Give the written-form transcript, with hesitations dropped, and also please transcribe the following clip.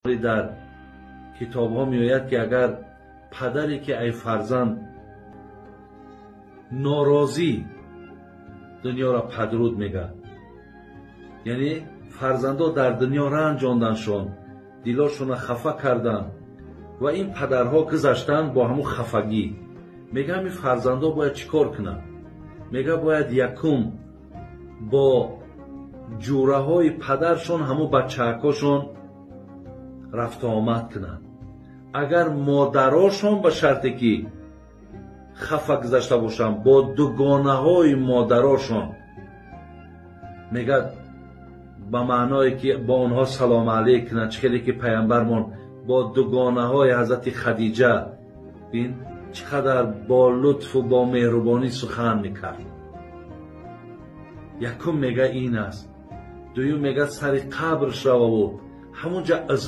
در کتاب ها می آید که اگر پدری که ای فرزند ناراضی دنیا را پدرود میگه، یعنی فرزندا در دنیا رنجاندنشون، دلاشون را خفه کردن و این پدرها گذشتن با همون خفگی. میگه این فرزندا باید چیکار کنن؟ میگه باید یکم با جوره های پدرشون همون بچه‌هاشون رفت آمد کنن. اگر مادراشون به شرطی که خفه گذشته باشن با دوگانه های مادراشون، میگه به معنای که با اونها سلام علیک کنن، چخیلی که پیامبرمون با دوگانه های حضرت خدیجه بین چقدر با لطف و با مهربانی سخن میکرد. یکم میگه این است. دویم میگه سر قبرش رو بود، همونجا